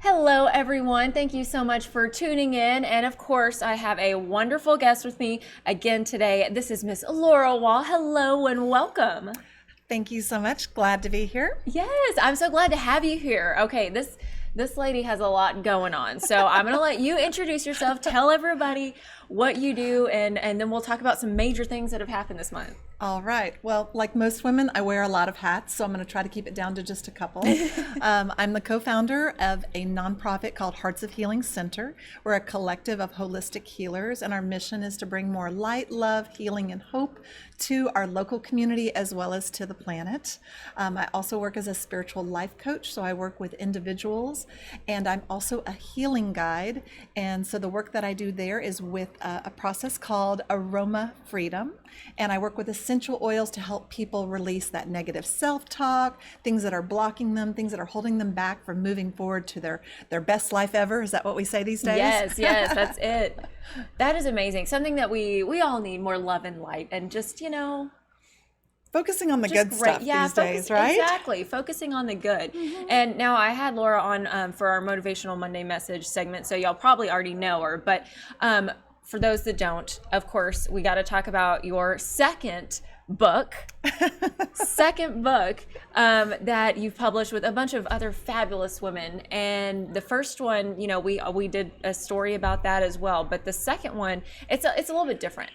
Hello, everyone. Thank you so much for tuning in. And of course, I have a wonderful guest with me again today. This is Miss Laura Wall. Hello and welcome. Thank you so much. Glad to be here. Yes, I'm so glad to have you here. Okay, this lady has a lot going on. So I'm going to let you introduce yourself, tell everybody what you do, and then we'll talk about some major things that have happened this month. All right. Well, like most women, I wear a lot of hats, so I'm going to try to keep it down to just a couple. I'm the co-founder of a nonprofit called Hearts of Healing Center. We're a collective of holistic healers, and our mission is to bring more light, love, healing, and hope to our local community as well as to the planet. I also work as a spiritual life coach, so I work with individuals, and I'm also a healing guide. And so the work that I do there is with a process called Aroma Freedom, and I work with essential oils to help people release that negative self-talk, things that are blocking them, things that are holding them back from moving forward to their best life ever. Is that what we say these days? Yes, that's it. That is amazing. Something that we all need, more love and light, and just, focusing on the good stuff these days, right? Exactly. Focusing on the good. Mm-hmm. And now I had Laura on for our Motivational Monday Message segment, so y'all probably already know her. But for those that don't, of course, we got to talk about your second book that you've published with a bunch of other fabulous women. And the first one, we did a story about that as well. But the second one, it's a little bit different.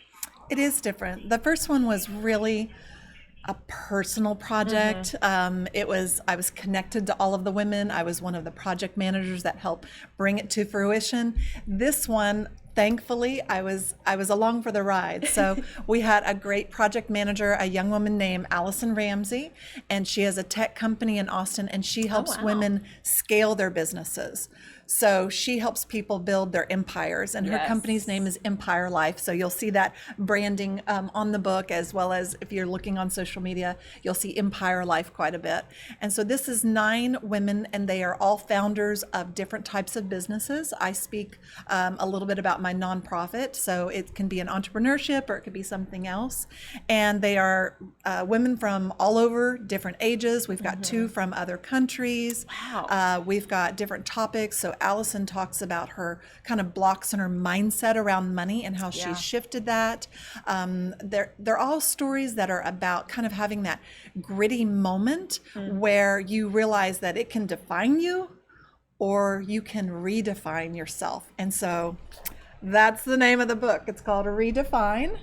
It is different. The first one was really a personal project. Mm-hmm. I was connected to all of the women. I was one of the project managers that helped bring it to fruition. This one, thankfully, I was along for the ride. So we had a great project manager, a young woman named Allison Ramsey, and she has a tech company in Austin, and she helps women scale their businesses. So she helps people build their empires, and her company's name is Empire Life. So you'll see that branding on the book, as well as if you're looking on social media, you'll see Empire Life quite a bit. And so this is 9 women, and they are all founders of different types of businesses. I speak a little bit about my nonprofit, so it can be an entrepreneurship or it could be something else. And they are women from all over, different ages. We've got 2 from other countries. Wow. We've got different topics. So Allison talks about her kind of blocks and her mindset around money and how she shifted that. They're all stories that are about kind of having that gritty moment where you realize that it can define you or you can redefine yourself. And so that's the name of the book. It's called Redefine.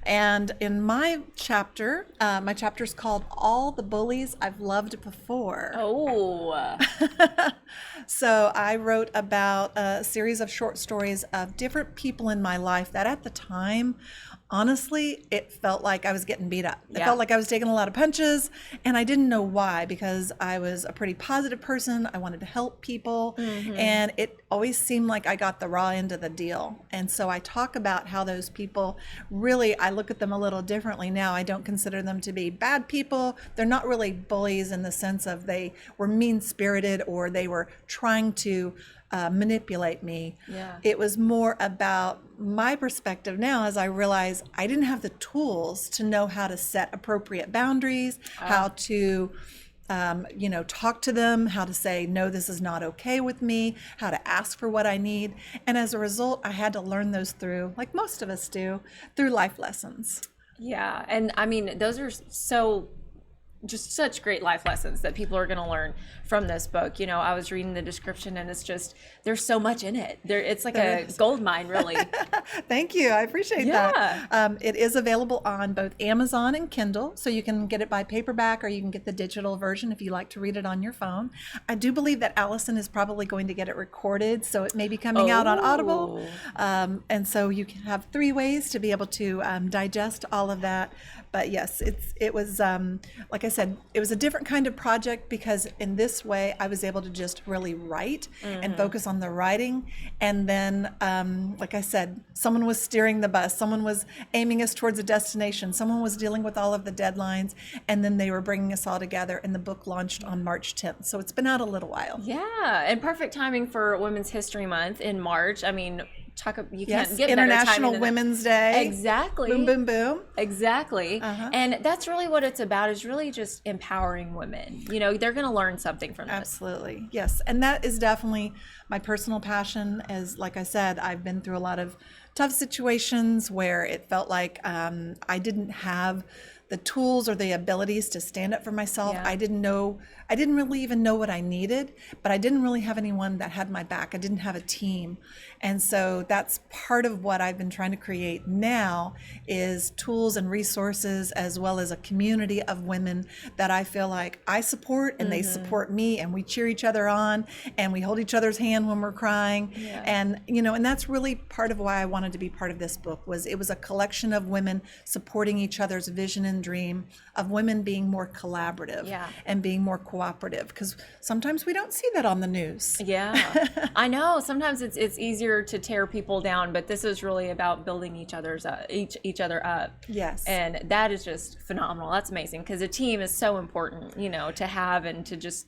And in my chapter's called All the Bullies I've Loved Before. Oh. So I wrote about a series of short stories of different people in my life that at the time, honestly, it felt like I was getting beat up. It felt like I was taking a lot of punches, and I didn't know why, because I was a pretty positive person. I wanted to help people, and it always seemed like I got the raw end of the deal. And so I talk about how those people really, I look at them a little differently now. I don't consider them to be bad people. They're not really bullies in the sense of they were mean-spirited or they were trying to manipulate me. It was more about my perspective now, as I realize I didn't have the tools to know how to set appropriate boundaries, how to talk to them, how to say, no, this is not okay with me, how to ask for what I need. And as a result, I had to learn those through, like most of us do, through life lessons. Yeah. And I mean, those are just such great life lessons that people are going to learn from this book. I was reading the description, and it's just, there's so much in it. It's like a gold mine, really. Thank you. I appreciate that. It is available on both Amazon and Kindle, so you can get it by paperback or you can get the digital version if you like to read it on your phone. I do believe that Allison is probably going to get it recorded, so it may be coming out on Audible. And so you can have 3 ways to be able to digest all of that. But yes, it was, like I said, it was a different kind of project, because in this way I was able to just really write and focus on the writing. And then, like I said, someone was steering the bus, someone was aiming us towards a destination, someone was dealing with all of the deadlines, and then they were bringing us all together, and the book launched on March 10th. So it's been out a little while. Yeah, and perfect timing for Women's History Month in March. I mean, you Yes, can't get International better timing than that. Women's Day. Exactly. Boom, boom, boom. Exactly. And that's really what it's about, is really just empowering women. You know, they're going to learn something from this. Absolutely. Yes. And that is definitely my personal passion. As like I said, I've been through a lot of tough situations where it felt like I didn't have the tools or the abilities to stand up for myself. Yeah. I didn't really even know what I needed, but I didn't really have anyone that had my back. I didn't have a team. And so that's part of what I've been trying to create now, is tools and resources, as well as a community of women that I feel like I support and they support me, and we cheer each other on and we hold each other's hand when we're crying. Yeah. And, you know, and that's really part of why I wanted to be part of this book. It was a collection of women supporting each other's vision and dream, of women being more collaborative and being more cooperative, because sometimes we don't see that on the news. Yeah, I know. Sometimes it's easier to tear people down, but this is really about building each other up. Yes. And that is just phenomenal. That's amazing, because a team is so important, you know, to have, and to just,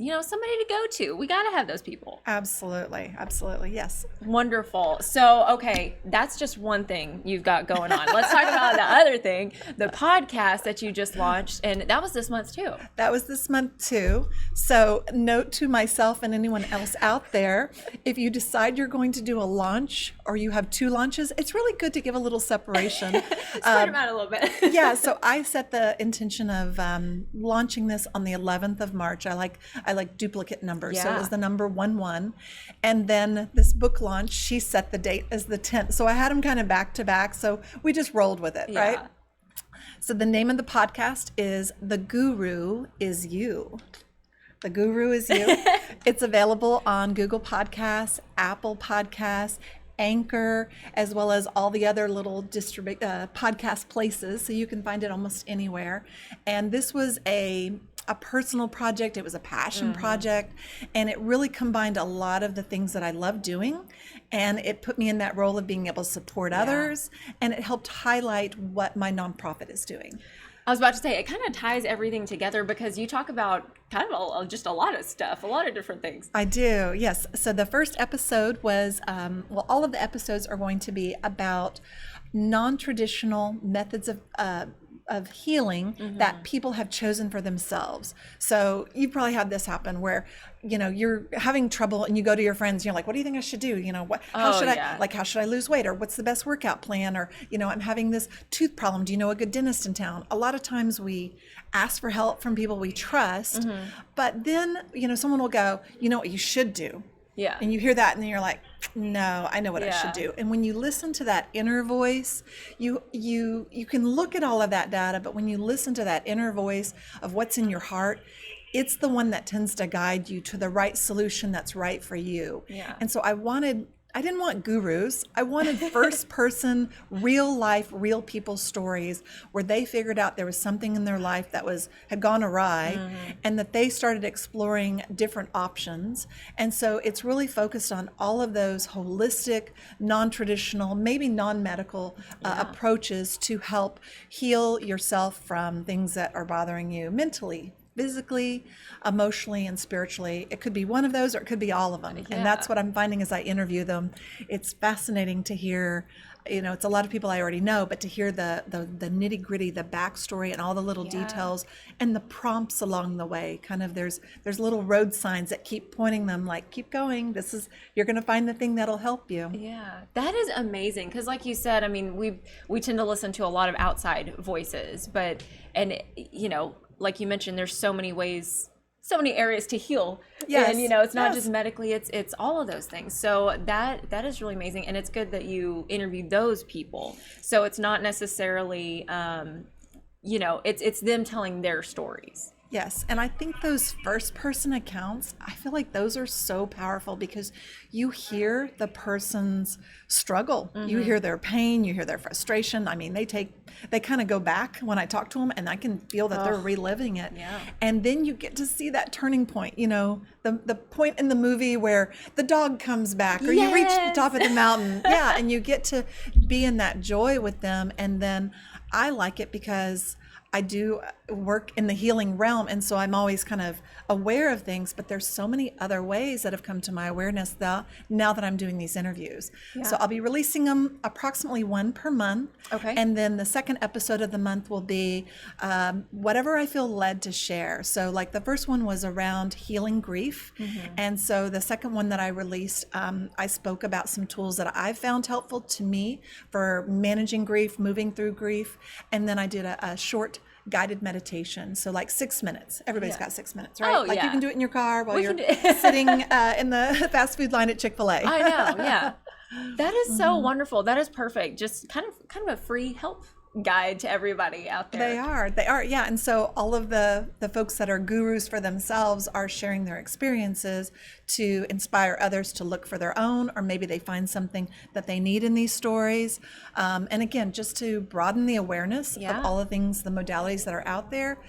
you know, somebody to go to. We got to have those people. Absolutely. Absolutely. Yes. Wonderful. So, okay, that's just one thing you've got going on. Let's talk about the other thing, the podcast that you just launched, and that was this month too. That was this month too. So, note to myself and anyone else out there, if you decide you're going to do a launch, or you have 2 launches, it's really good to give a little separation. Spread them out a little bit. Yeah, so I set the intention of launching this on the 11th of March. I like duplicate numbers. So it was the number 11. And then this book launch, she set the date as the 10th. So I had them kind of back to back. So we just rolled with it, right? So the name of the podcast is The Guru Is You. The Guru Is You. It's available on Google Podcasts, Apple Podcasts, Anchor, as well as all the other little podcast places. So you can find it almost anywhere. And this was a personal project. It was a passion project, and it really combined a lot of the things that I love doing, and it put me in that role of being able to support others, and it helped highlight what my nonprofit is doing. I was about to say, it kind of ties everything together, because you talk about kind of just a lot of stuff, a lot of different things. I do, yes. So the first episode was, all of the episodes are going to be about non-traditional methods of healing that people have chosen for themselves. So you probably had this happen where, you know, you're having trouble and you go to your friends and you're like, what do you think I should do? You know, how should I lose weight? Or what's the best workout plan? Or, you know, I'm having this tooth problem. Do you know a good dentist in town? A lot of times we ask for help from people we trust, but then, you know, someone will go, you know what you should do? Yeah. And you hear that and then you're like, no, I know what I should do. And when you listen to that inner voice, you can look at all of that data, but when you listen to that inner voice of what's in your heart, it's the one that tends to guide you to the right solution that's right for you. Yeah. And so I didn't want gurus. I wanted first person, real life, real people stories where they figured out there was something in their life that had gone awry, and that they started exploring different options. And so it's really focused on all of those holistic, non-traditional, maybe non-medical approaches to help heal yourself from things that are bothering you mentally, physically, emotionally, and spiritually. It could be one of those, or it could be all of them. And that's what I'm finding as I interview them. It's fascinating to hear, you know, it's a lot of people I already know, but to hear the nitty gritty, the backstory and all the little details and the prompts along the way. Kind of there's little road signs that keep pointing them like, keep going. You're going to find the thing that'll help you. Yeah, that is amazing. Because like you said, I mean, we tend to listen to a lot of outside voices, and you know, like you mentioned, there's so many ways, so many areas to heal. Yes. And, you know, it's not just medically, it's all of those things. So that is really amazing. And it's good that you interviewed those people. So it's not necessarily, you know, it's them telling their stories. Yes, and I think those first-person accounts, I feel like those are so powerful because you hear the person's struggle. You hear their pain, you hear their frustration. I mean, they kind of go back when I talk to them, and I can feel that they're reliving it. Yeah. And then you get to see that turning point, you know, the point in the movie where the dog comes back, or you reach the top of the mountain. And you get to be in that joy with them. And then I like it because I do work in the healing realm, and so I'm always kind of aware of things, but there's so many other ways that have come to my awareness now that I'm doing these interviews. So I'll be releasing them approximately one per month. Okay. And then the second episode of the month will be whatever I feel led to share. So like the first one was around healing grief. And so the second one that I released, I spoke about some tools that I've found helpful to me for managing grief, moving through grief. And then I did a short guided meditation. So like 6 minutes. Everybody's got 6 minutes, right? Oh, like you can do it in your car while you're can sitting in the fast food line at Chick-fil-A. I know, yeah. That is so wonderful. That is perfect. Just kind of a free help guide to everybody out there. They are, yeah. And so all of the folks that are gurus for themselves are sharing their experiences to inspire others to look for their own, or maybe they find something that they need in these stories. And again, just to broaden the awareness of all the things, the modalities that are out there,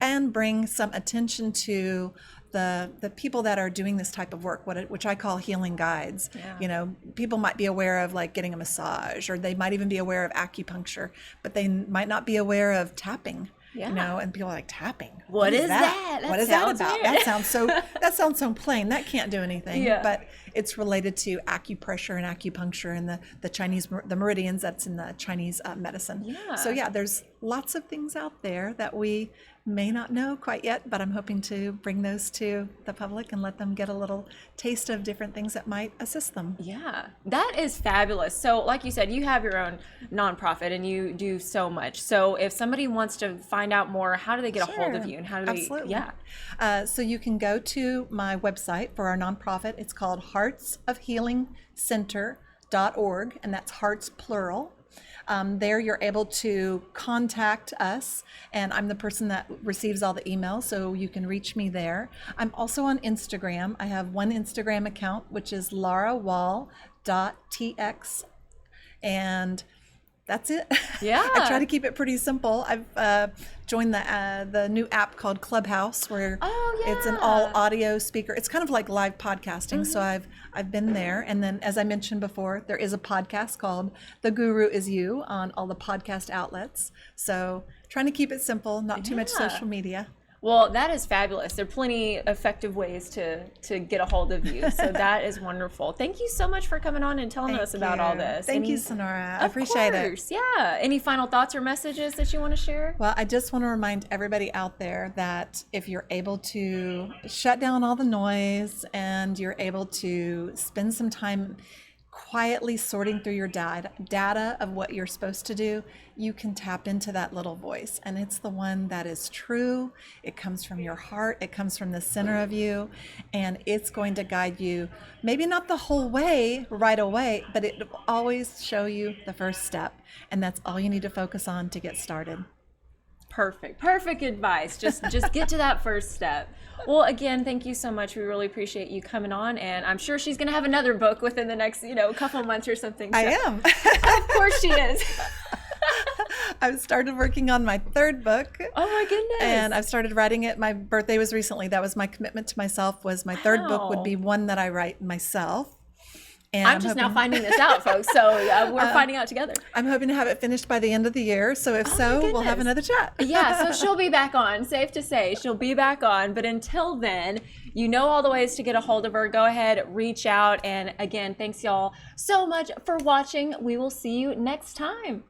and bring some attention to the people that are doing this type of work, which I call healing guides. You know, people might be aware of like getting a massage, or they might even be aware of acupuncture, but they might not be aware of tapping. You know, and people are like, tapping? What is that? What is that about? Weird. That sounds so plain. That can't do anything. But it's related to acupressure and acupuncture and the Chinese, the meridians that's in the Chinese medicine. So yeah, there's lots of things out there that we may not know quite yet, but I'm hoping to bring those to the public and let them get a little taste of different things that might assist them. Yeah, that is fabulous. So like you said, you have your own nonprofit and you do so much. So if somebody wants to find out more, how do they get a hold of you, and how do they? Absolutely. So you can go to my website for our nonprofit. It's called heartsofhealingcenter.org, and that's hearts plural. There you're able to contact us, and I'm the person that receives all the emails, so you can reach me there. I'm also on Instagram. I have one Instagram account, which is larawall.tx, and that's it. I try to keep it pretty simple. I've joined the new app called Clubhouse, where it's an all audio speaker. It's kind of like live podcasting. So I've been there. And then, as I mentioned before, there is a podcast called The Guru Is You on all the podcast outlets. So trying to keep it simple, not too much social media. Well, that is fabulous. There are plenty effective ways to get a hold of you. So that is wonderful. Thank you so much for coming on and telling us about all this. Thank you, Sonora. I appreciate it. Yeah. Any final thoughts or messages that you want to share? Well, I just want to remind everybody out there that if you're able to shut down all the noise and you're able to spend some time quietly sorting through your data of what you're supposed to do, you can tap into that little voice. And it's the one that is true. It comes from your heart. It comes from the center of you. And it's going to guide you, maybe not the whole way right away, but it will always show you the first step. And that's all you need to focus on to get started. Perfect advice. Just get to that first step. Well, again, thank you so much. We really appreciate you coming on, and I'm sure she's going to have another book within the next, couple months or something. So. I am. Of course she is. I've started working on my third book. Oh my goodness. And I've started writing it. My birthday was recently. That was my commitment to myself, was my third book would be one that I write myself. And I'm just now finding this out, folks. So we're finding out together. I'm hoping to have it finished by the end of the year. So if we'll have another chat. Yeah, so she'll be back on. Safe to say, she'll be back on. But until then, you know all the ways to get a hold of her. Go ahead, reach out. And again, thanks y'all so much for watching. We will see you next time.